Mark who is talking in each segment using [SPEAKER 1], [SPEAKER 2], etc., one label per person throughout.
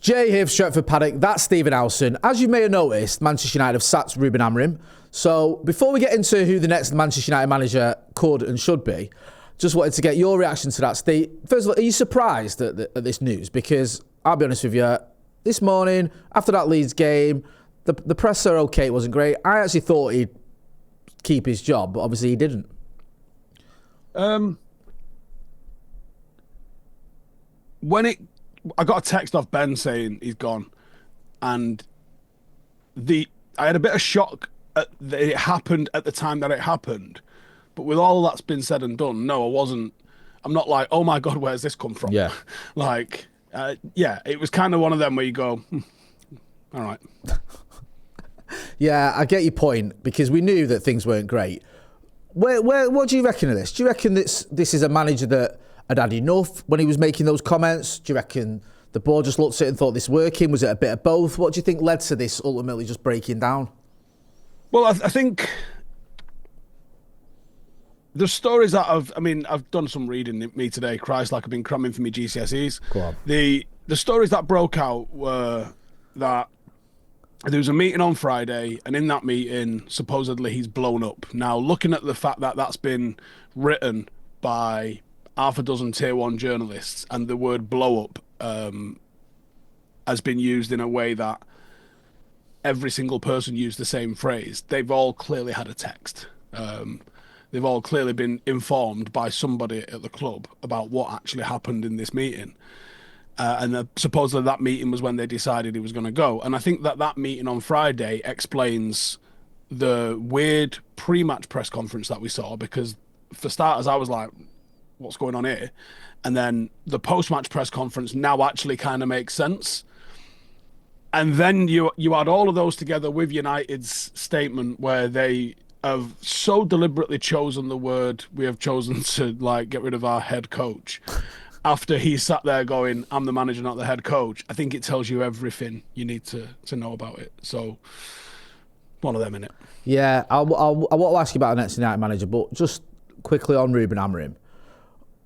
[SPEAKER 1] Jay here for Stretford Paddock. That's Stephen Howson. As you may have noticed, Manchester United have sacked Ruben Amorim. So before we get into who the next Manchester United manager could and should be, just wanted to get your reaction to that, Steve. First of all, are you surprised at this news? Because I'll be honest with you, this morning, after that Leeds game, the press are okay, it wasn't great. I actually thought he'd keep his job, but obviously he didn't.
[SPEAKER 2] I got a text off Ben saying he's gone, and I had a bit of shock that it happened at the time that it happened, but with all that's been said and done, no, I wasn't. I'm not like, oh my God, where's this come from?
[SPEAKER 1] Yeah,
[SPEAKER 2] it was kind of one of them where you go, all right.
[SPEAKER 1] Yeah, I get your point, because we knew that things weren't great. What do you reckon of this? Do you reckon this is a manager that had enough when he was making those comments? Do you reckon the board just looked at it and thought this working? Was it a bit of both? What do you think led to this ultimately just breaking down?
[SPEAKER 2] Well, I think the stories that I've done some reading me today. Christ, like I've been cramming for my GCSEs.
[SPEAKER 1] Go on.
[SPEAKER 2] The stories that broke out were that there was a meeting on Friday, and in that meeting, supposedly he's blown up. Now, looking at the fact that that's been written by half a dozen tier one journalists, and the word blow up has been used in a way that every single person used the same phrase. They've all clearly had a text. They've all clearly been informed by somebody at the club about what actually happened in this meeting. And supposedly that meeting was when they decided he was going to go. And I think that meeting on Friday explains the weird pre-match press conference that we saw, because for starters, I was like, what's going on here? And then the post-match press conference now actually kind of makes sense. And then you add all of those together with United's statement, where they have so deliberately chosen the word, we have chosen to get rid of our head coach, after he sat there going, I'm the manager, not the head coach. I think it tells you everything you need to know about it. So one of them, innit?
[SPEAKER 1] Yeah, I want to ask you about the next United manager, but just quickly on Ruben Amorim.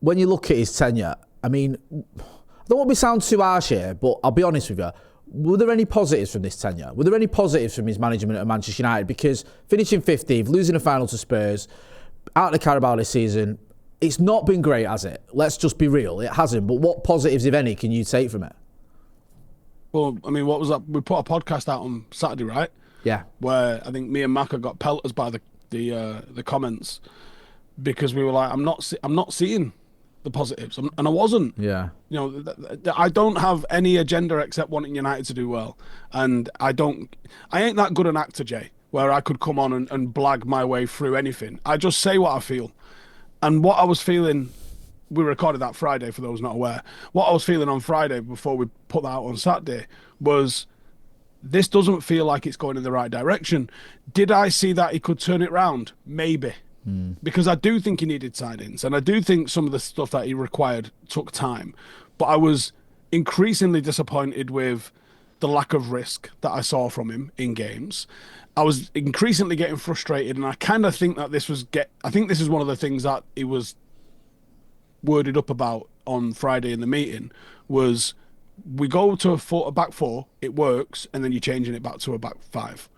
[SPEAKER 1] When you look at his tenure, I mean, I don't want to sound too harsh here, but I'll be honest with you. Were there any positives from this tenure? Were there any positives from his management at Manchester United? Because finishing 15th, losing a final to Spurs, out of the Carabao this season, it's not been great, has it? Let's just be real. It hasn't. But what positives, if any, can you take from it?
[SPEAKER 2] Well, I mean, what was that? We put a podcast out on Saturday, right?
[SPEAKER 1] Yeah.
[SPEAKER 2] Where I think me and Maka got pelters by the comments, because we were like, I'm not seeing the positives, and I wasn't.
[SPEAKER 1] Yeah.
[SPEAKER 2] You know, I don't have any agenda except wanting United to do well, and I ain't that good an actor, Jay, where I could come on and blag my way through anything. I just say what I feel. And what I was feeling, we recorded that Friday for those not aware, what I was feeling on Friday before we put that out on Saturday was, this doesn't feel like it's going in the right direction. Did I see that he could turn it round? Maybe. Because I do think he needed signings, and I do think some of the stuff that he required took time. But I was increasingly disappointed with the lack of risk that I saw from him in games. I was increasingly getting frustrated, and I kind of think that this is one of the things that he was worded up about on Friday in the meeting, was we go to a back four, it works, and then you're changing it back to a back five.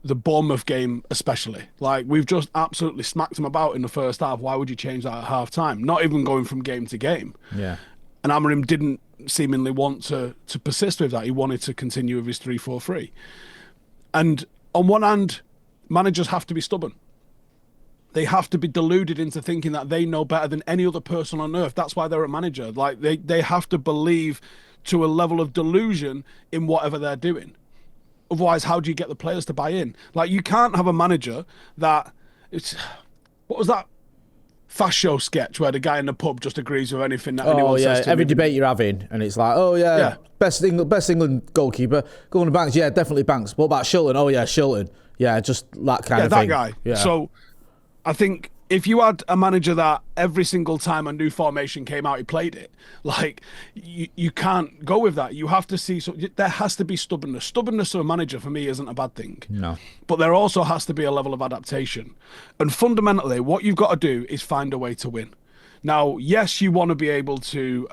[SPEAKER 2] The Bournemouth game especially. We've just absolutely smacked him about in the first half. Why would you change that at half time? Not even going from game to game.
[SPEAKER 1] Yeah.
[SPEAKER 2] And Amorim didn't seemingly want to persist with that. He wanted to continue with his 3-4-3. And on one hand, managers have to be stubborn. They have to be deluded into thinking that they know better than any other person on earth. That's why they're a manager. They have to believe to a level of delusion in whatever they're doing. Otherwise, how do you get the players to buy in? You can't have a manager that... What was that Fast Show sketch where the guy in the pub just agrees with anything that anyone says to him?
[SPEAKER 1] Every debate you're having, and it's like, best England goalkeeper. Going to Banks, yeah, definitely Banks. What about Shilton? Oh, yeah, Shilton. Yeah, just that kind of thing.
[SPEAKER 2] Yeah, that guy.
[SPEAKER 1] Yeah.
[SPEAKER 2] So I think if you had a manager that every single time a new formation came out, he played it, you can't go with that. You have to see, there has to be stubbornness. Stubbornness of a manager, for me, isn't a bad thing.
[SPEAKER 1] No.
[SPEAKER 2] But there also has to be a level of adaptation. And fundamentally, what you've got to do is find a way to win. Now, yes, you want to be able to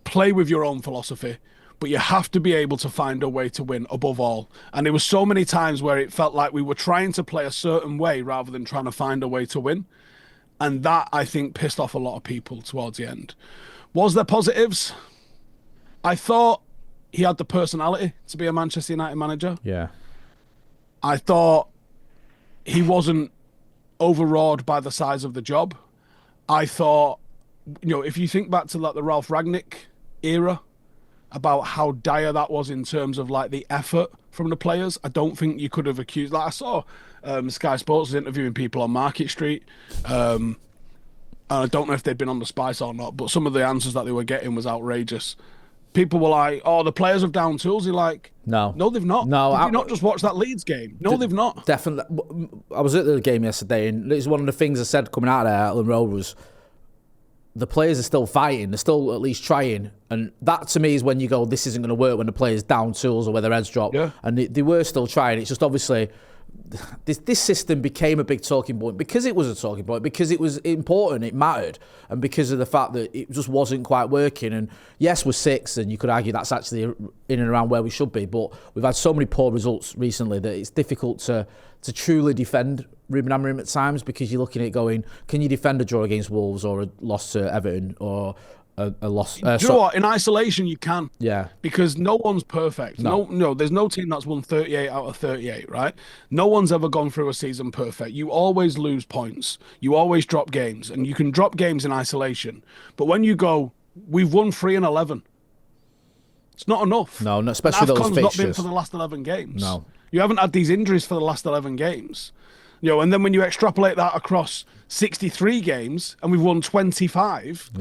[SPEAKER 2] play with your own philosophy, but you have to be able to find a way to win above all. And there were so many times where it felt like we were trying to play a certain way rather than trying to find a way to win. And that, I think, pissed off a lot of people towards the end. Was there positives? I thought he had the personality to be a Manchester United manager.
[SPEAKER 1] Yeah.
[SPEAKER 2] I thought he wasn't overawed by the size of the job. I thought, if you think back to like the Ralph Rangnick era, about how dire that was in terms of like the effort from the players, I don't think you could have accused. Like I saw Sky Sports was interviewing people on Market Street. And I don't know if they'd been on the Spice or not, but some of the answers that they were getting was outrageous. People were like, "Oh, the players have down tools." You're like, no, they've not.
[SPEAKER 1] No,
[SPEAKER 2] did you not just watch that Leeds game? No, they've not.
[SPEAKER 1] Definitely. I was at the game yesterday, and it's one of the things I said coming out of there at Ellen Road was, the players are still fighting. They're still at least trying. And that, to me, is when you go, this isn't going to work when the players down tools or where their heads drop.
[SPEAKER 2] Yeah.
[SPEAKER 1] And they were still trying. It's just obviously this system became a big talking point because it was a talking point, because it was important, it mattered, and because of the fact that it just wasn't quite working. And yes, we're sixth, and you could argue that's actually in and around where we should be. But we've had so many poor results recently that it's difficult to truly defend Ruben Amorim at times, because you're looking at it going, can you defend a draw against Wolves or a loss to Everton or a loss?
[SPEAKER 2] Do you know what? In isolation, you can.
[SPEAKER 1] Yeah.
[SPEAKER 2] Because no one's perfect. No, there's no team that's won 38 out of 38, right? No one's ever gone through a season perfect. You always lose points. You always drop games, and you can drop games in isolation. But when you go, we've won 3 and 11. It's not enough.
[SPEAKER 1] No, especially those fixtures.
[SPEAKER 2] Not been for the last 11 games.
[SPEAKER 1] No.
[SPEAKER 2] You haven't had these injuries for the last 11 games. And then when you extrapolate that across 63 games and we've won 25,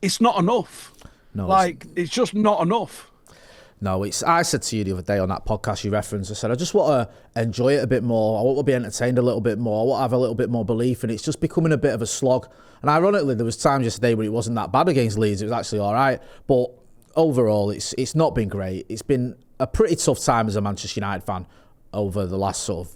[SPEAKER 2] it's not enough.
[SPEAKER 1] No,
[SPEAKER 2] it's just not enough.
[SPEAKER 1] No, I said to you the other day on that podcast you referenced, I said, I just want to enjoy it a bit more. I want to be entertained a little bit more. I want to have a little bit more belief, and it's just becoming a bit of a slog. And ironically, there was times yesterday where it wasn't that bad against Leeds. It was actually all right. But overall, it's not been great. It's been a pretty tough time as a Manchester United fan over the last sort of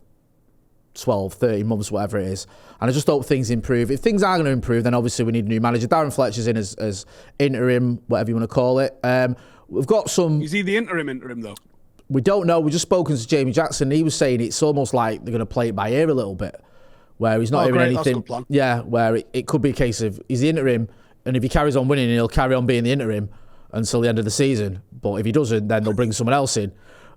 [SPEAKER 1] 12, 13 months, whatever it is. And I just hope things improve. If things are going to improve, then obviously we need a new manager. Darren Fletcher's in as interim, whatever you want to call it. We've got some...
[SPEAKER 2] Is he the interim though?
[SPEAKER 1] We don't know. We've just spoken to Jamie Jackson. He was saying it's almost like they're going to play it by ear a little bit, where he's not hearing anything. That's a good plan. Yeah, where it could be a case of he's the interim, and if he carries on winning, he'll carry on being the interim until the end of the season. But if he doesn't, then they'll bring someone else in.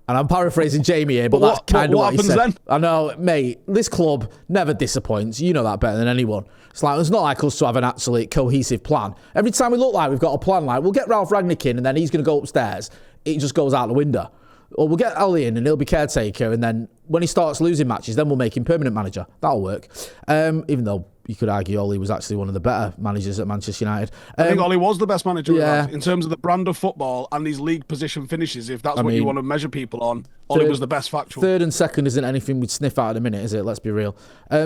[SPEAKER 1] And I'm paraphrasing Jamie here, but that's kind of what he said. Then? I know, mate, this club never disappoints. You know that better than anyone. It's not like us to have an absolute cohesive plan. Every time we look like we've got a plan, like we'll get Ralph Rangnick in and then he's going to go upstairs. It just goes out the window. Or we'll get Ali in and he'll be caretaker, and then when he starts losing matches, then we'll make him permanent manager. That'll work. Even though you could argue Ollie was actually one of the better managers at Manchester United.
[SPEAKER 2] I think Ollie was the best manager in terms of the brand of football and these league position finishes. If that's what you want to measure people on, Ollie was the best factual.
[SPEAKER 1] Third and second isn't anything we'd sniff at a minute, is it? Let's be real.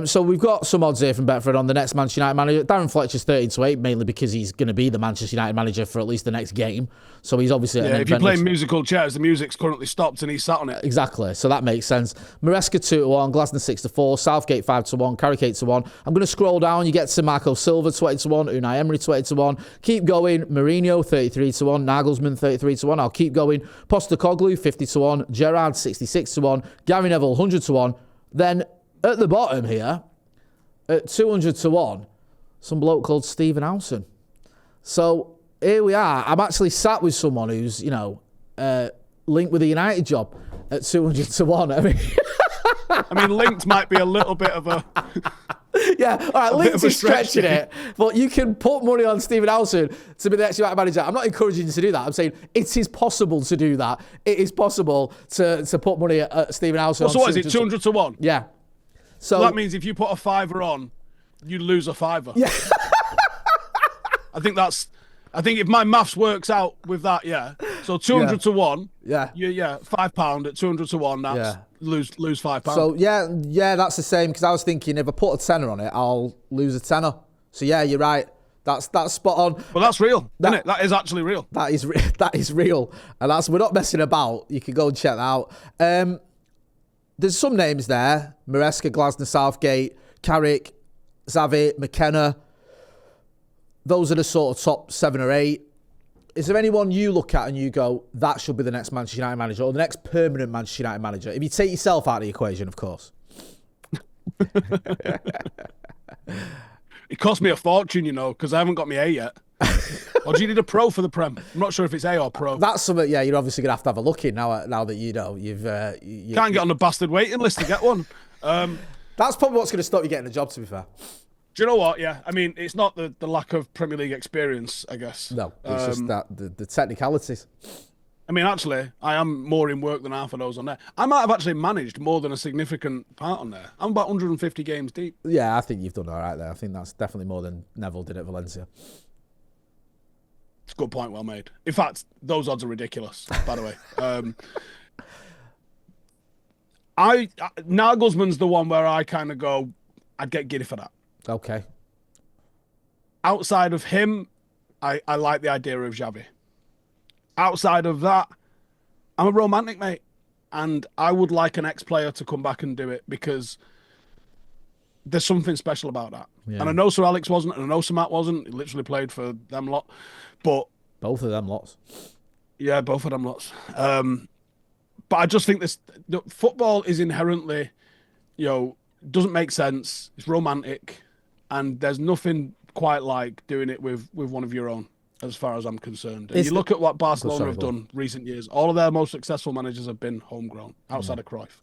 [SPEAKER 1] So we've got some odds here from Betfred on the next Manchester United manager. Darren Fletcher's 13-8, mainly because he's going to be the Manchester United manager for at least the next game. So he's obviously...
[SPEAKER 2] Yeah, if you're playing musical chairs, the music's currently stopped and he's sat on it.
[SPEAKER 1] Exactly, so that makes sense. Maresca 2-1, Glasner 6-4, Southgate 5-1, Carrick 8-1. I'm going to scroll down. You get to Marco Silva 20-1, Unai Emery 20-1. Keep going. Mourinho 33-1, Nagelsmann 33-1. I'll keep going. Postecoglou 50-1, Gerrard 66-1, Gary Neville 100-1. Then at the bottom here, at 200-1, some bloke called Stephen Howson. So here we are. I'm actually sat with someone who's linked with the United job at 200-1.
[SPEAKER 2] I mean, linked might be a little bit of a...
[SPEAKER 1] Yeah, all right, linked is stretching it. But you can put money on Stephen Howson to be the next United manager. I'm not encouraging you to do that. I'm saying it is possible to do that. It is possible to put money at Stephen Howson.
[SPEAKER 2] Well, so what is it, 200-1?
[SPEAKER 1] Yeah. So
[SPEAKER 2] that means if you put a fiver on, you lose a fiver.
[SPEAKER 1] Yeah.
[SPEAKER 2] I think if my maths works out with that, yeah. So 200-1.
[SPEAKER 1] Yeah.
[SPEAKER 2] Yeah, £5 at 200-1. That's lose £5.
[SPEAKER 1] So yeah, that's the same. Because I was thinking if I put a tenner on it, I'll lose a tenner. So yeah, you're right. That's spot on.
[SPEAKER 2] Well, that's real, isn't it? That is actually real.
[SPEAKER 1] That is real, and we're not messing about. You can go and check that out. There's some names there: Maresca, Glasner, Southgate, Carrick, Xavi, McKenna. Those are the sort of top 7 or 8. is there anyone you look at and you go, that should be the next Manchester United manager or the next permanent Manchester United manager? If you take yourself out of the equation, of course.
[SPEAKER 2] It cost me a fortune, you know, because I haven't got my A yet. Or do you need a pro for the Prem? I'm not sure if it's A or pro.
[SPEAKER 1] That's something, yeah, you're obviously going to have a look in now that you know you've...
[SPEAKER 2] Can't get on the bastard waiting list to get one.
[SPEAKER 1] That's probably what's going to stop you getting a job, to be fair.
[SPEAKER 2] Do you know what? Yeah, I mean, it's not the lack of Premier League experience, I guess.
[SPEAKER 1] No, it's just that the technicalities.
[SPEAKER 2] I mean, actually, I am more in work than half of those on there. I might have actually managed more than a significant part on there. I'm about 150 games deep.
[SPEAKER 1] Yeah, I think you've done all right there. I think that's definitely more than Neville did at Valencia.
[SPEAKER 2] It's a good point, well made. In fact, those odds are ridiculous, by the way. Nagelsmann's the one where I kind of go, I'd get giddy for that.
[SPEAKER 1] Okay.
[SPEAKER 2] Outside of him, I like the idea of Xavi. Outside of that, I'm a romantic, mate. And I would like an ex-player to come back and do it because there's something special about that. Yeah. And I know Sir Alex wasn't, and I know Sir Matt wasn't. He literally played for them lot. But
[SPEAKER 1] both of them lots.
[SPEAKER 2] Yeah, both of them lots. But I just think football is inherently, doesn't make sense. It's romantic. And there's nothing quite like doing it with one of your own, as far as I'm concerned. And you look at what Barcelona have done recent years. All of their most successful managers have been homegrown, outside of Cruyff.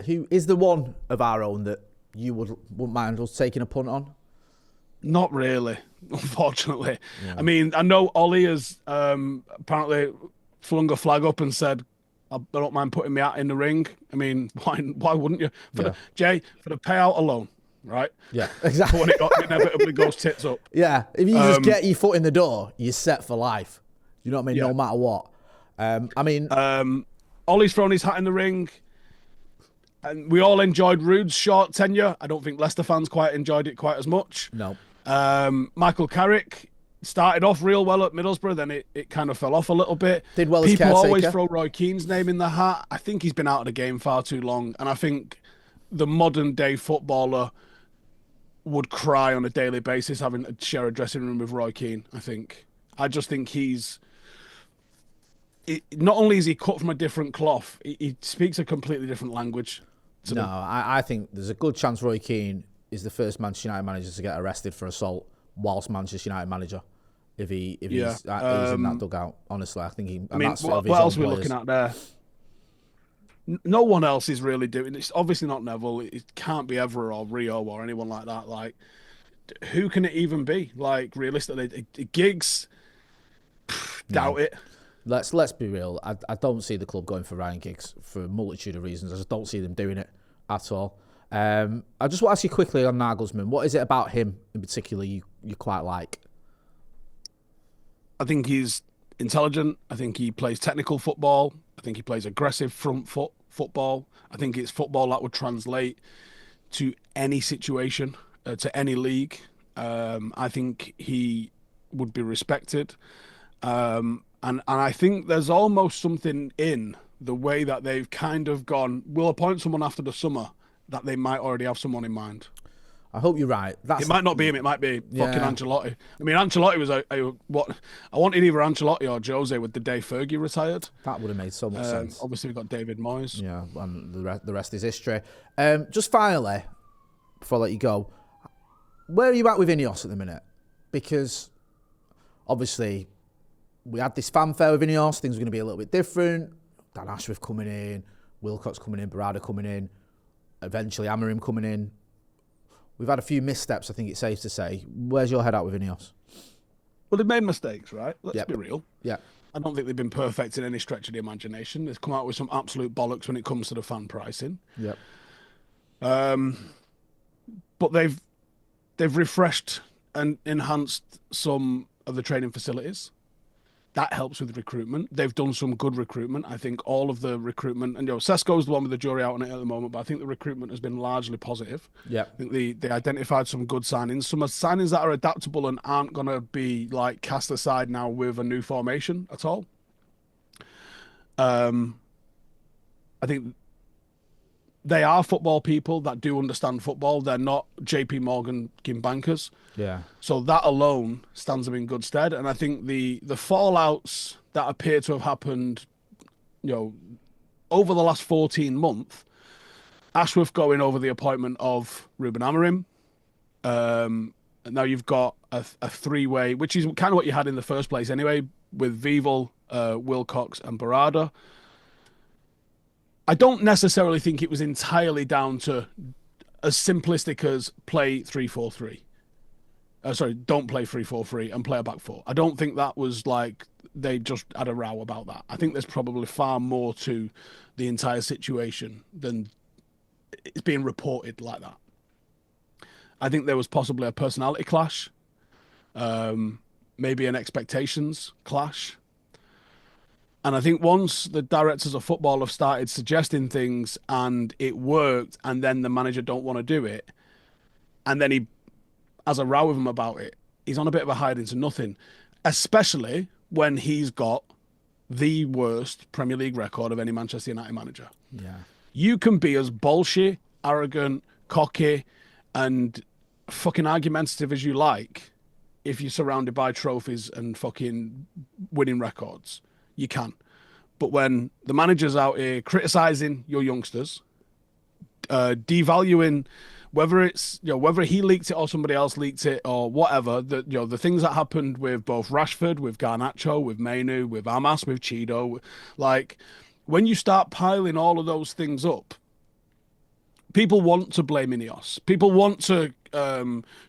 [SPEAKER 1] Who is the one of our own that you wouldn't mind us taking a punt on?
[SPEAKER 2] Not really, unfortunately. Yeah. I mean, I know Ollie has apparently flung a flag up and said, I don't mind putting me out in the ring. I mean, why wouldn't you? For the payout alone, right?
[SPEAKER 1] Yeah, exactly.
[SPEAKER 2] When it inevitably goes tits up.
[SPEAKER 1] Yeah, if you just get your foot in the door, you're set for life. You know what I mean? Yeah. No matter what.
[SPEAKER 2] Ollie's thrown his hat in the ring. And we all enjoyed Rude's short tenure. I don't think Leicester fans quite enjoyed it quite as much.
[SPEAKER 1] No.
[SPEAKER 2] Michael Carrick started off real well at Middlesbrough, then it kind of fell off a little bit.
[SPEAKER 1] Did well as
[SPEAKER 2] People
[SPEAKER 1] caretaker.
[SPEAKER 2] Always throw Roy Keane's name in the hat. I think he's been out of the game far too long, and I think the modern day footballer would cry on a daily basis having to share a dressing room with Roy Keane. I just think not only is he cut from a different cloth, he speaks a completely different language.
[SPEAKER 1] No, I think there's a good chance Roy Keane is the first Manchester United manager to get arrested for assault whilst Manchester United manager. If he's in that dugout, honestly, I think he. I mean,
[SPEAKER 2] what else are we looking at there? No one else is really doing. It's obviously not Neville. It can't be Evra or Rio or anyone like that. Like, who can it even be? Like, realistically, Giggs. Doubt it.
[SPEAKER 1] Let's be real. I don't see the club going for Ryan Giggs for a multitude of reasons. I just don't see them doing it at all. I just want to ask you quickly on Nagelsmann. What is it about him in particular you quite like?
[SPEAKER 2] I think he's intelligent. I think he plays technical football. I think he plays aggressive front foot football. I think it's football that would translate to any situation, to any league. I think he would be respected. And I think there's almost something in the way that they've kind of gone, we'll appoint someone after the summer, that they might already have someone in mind.
[SPEAKER 1] I hope you're right.
[SPEAKER 2] It might not be him. It might be fucking Ancelotti. I mean, Ancelotti was what I wanted either Ancelotti or Jose with the day Fergie retired.
[SPEAKER 1] That would have made so much sense.
[SPEAKER 2] Obviously, we've got David Moyes.
[SPEAKER 1] Yeah, and the rest is history. Just finally, before I let you go, where are you at with INEOS at the minute? Because obviously we had this fanfare with INEOS. Things were going to be a little bit different. Dan Ashworth coming in, Wilcox coming in, Barada coming in, eventually Amorim coming in. We've had a few missteps, I think it's safe to say. Where's your head at with INEOS?
[SPEAKER 2] Well, they've made mistakes, right? Let's be real.
[SPEAKER 1] Yeah.
[SPEAKER 2] I don't think they've been perfect in any stretch of the imagination. They've come out with some absolute bollocks when it comes to the fan pricing.
[SPEAKER 1] Yep.
[SPEAKER 2] But they've refreshed and enhanced some of the training facilities. That helps with recruitment. They've done some good recruitment. I think all of the recruitment, and Sesko's the one with the jury out on it at the moment, but I think the recruitment has been largely positive.
[SPEAKER 1] Yeah.
[SPEAKER 2] I think they identified some good signings, some signings that are adaptable and aren't going to be like cast aside now with a new formation at all. I think they are football people that do understand football. They're not JP Morgan bankers.
[SPEAKER 1] Yeah.
[SPEAKER 2] So that alone stands them in good stead. And I think the fallouts that appear to have happened, over the last 14 months, Ashworth going over the appointment of Ruben Amorim. Now you've got a three-way, which is kind of what you had in the first place anyway, with Vival, Wilcox and Barada. I don't necessarily think it was entirely down to as simplistic as play 3-4-3. Don't play 3-4-3 and play a back four. I don't think that was like they just had a row about that. I think there's probably far more to the entire situation than it's being reported like that. I think there was possibly a personality clash, maybe an expectations clash. And I think once the directors of football have started suggesting things and it worked, and then the manager don't want to do it, and then he has a row with him about it, he's on a bit of a hide into nothing, especially when he's got the worst Premier League record of any Manchester United manager.
[SPEAKER 1] Yeah.
[SPEAKER 2] You can be as bullshit, arrogant, cocky, and fucking argumentative as you like if you're surrounded by trophies and fucking winning records. You can. But when the manager's out here criticising your youngsters, devaluing whether it's whether he leaked it or somebody else leaked it or whatever, the things that happened with both Rashford, with Garnacho, with Mainu, with Amas, with Chido, like when you start piling all of those things up, people want to blame INEOS. People want to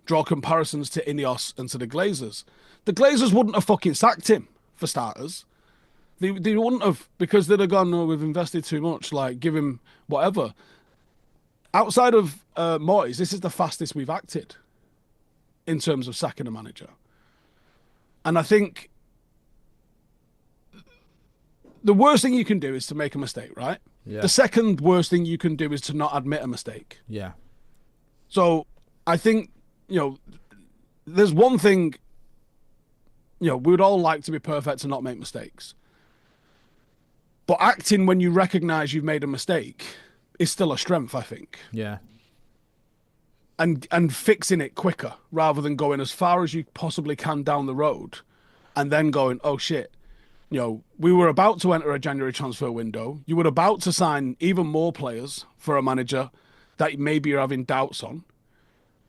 [SPEAKER 2] draw comparisons to INEOS and to the Glazers. The Glazers wouldn't have fucking sacked him, for starters. They wouldn't have, because they'd have gone, no, we've invested too much, like, give him whatever. Outside of Moyes, this is the fastest we've acted in terms of sacking a manager. And I think the worst thing you can do is to make a mistake, right?
[SPEAKER 1] Yeah.
[SPEAKER 2] The second worst thing you can do is to not admit a mistake.
[SPEAKER 1] Yeah.
[SPEAKER 2] So I think, there's one thing, we would all like to be perfect and not make mistakes. But acting when you recognise you've made a mistake is still a strength, I think.
[SPEAKER 1] Yeah.
[SPEAKER 2] And fixing it quicker rather than going as far as you possibly can down the road and then going, oh shit, we were about to enter a January transfer window. You were about to sign even more players for a manager that maybe you're having doubts on.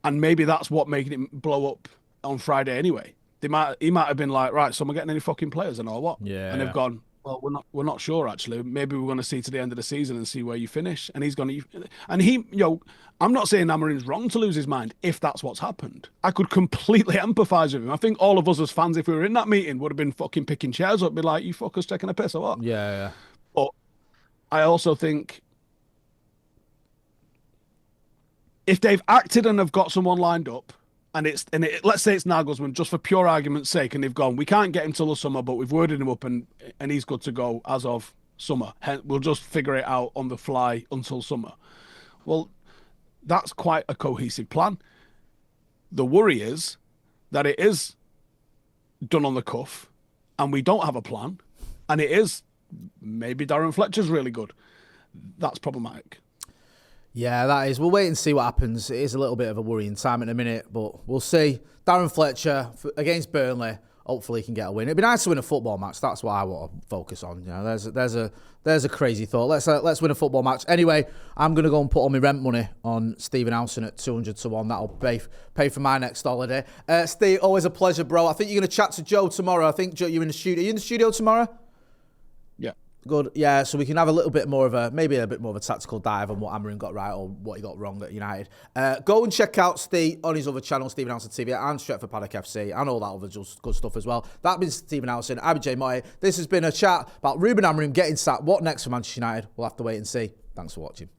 [SPEAKER 2] And maybe that's what making it blow up on Friday anyway. He might have been like, right, so am I getting any fucking players and all what?
[SPEAKER 1] Yeah.
[SPEAKER 2] And they've gone, well, we're not sure actually. Maybe we're going to see to the end of the season and see where you finish. And he's going to, and he, I'm not saying Amorim's wrong to lose his mind if that's what's happened. I could completely empathise with him. I think all of us as fans, if we were in that meeting, would have been fucking picking chairs up, be like, you fuckers taking a piss or what?
[SPEAKER 1] Yeah.
[SPEAKER 2] But I also think if they've acted and have got someone lined up, and let's say it's Nagelsmann, just for pure argument's sake, and they've gone, we can't get him till the summer, but we've worded him up and he's good to go as of summer. We'll just figure it out on the fly until summer. Well, that's quite a cohesive plan. The worry is that it is done on the cuff and we don't have a plan, and it is maybe Darren Fletcher's really good. That's problematic.
[SPEAKER 1] Yeah, that is. We'll wait and see what happens. It is a little bit of a worrying time in a minute, but we'll see. Darren Fletcher against Burnley. Hopefully he can get a win. It'd be nice to win a football match. That's what I want to focus on. There's a crazy thought. Let's win a football match. Anyway, I'm gonna go and put all my rent money on Stephen Howson at 200-1. That'll pay for my next holiday. Steve, always a pleasure, bro. I think you're gonna chat to Joe tomorrow. I think Joe, you're in the studio. Are you in the studio tomorrow?
[SPEAKER 2] Yeah.
[SPEAKER 1] Good. Yeah, so we can have a little bit more of a tactical dive on what Amorim got right or what he got wrong at United. Go and check out Steve on his other channel, Stephen Howson TV, and Stretford Paddock FC, and all that other just good stuff as well. That's been Stephen Howson, I'm Jay Moy. This has been a chat about Ruben Amorim getting sacked. What next for Manchester United? We'll have to wait and see. Thanks for watching.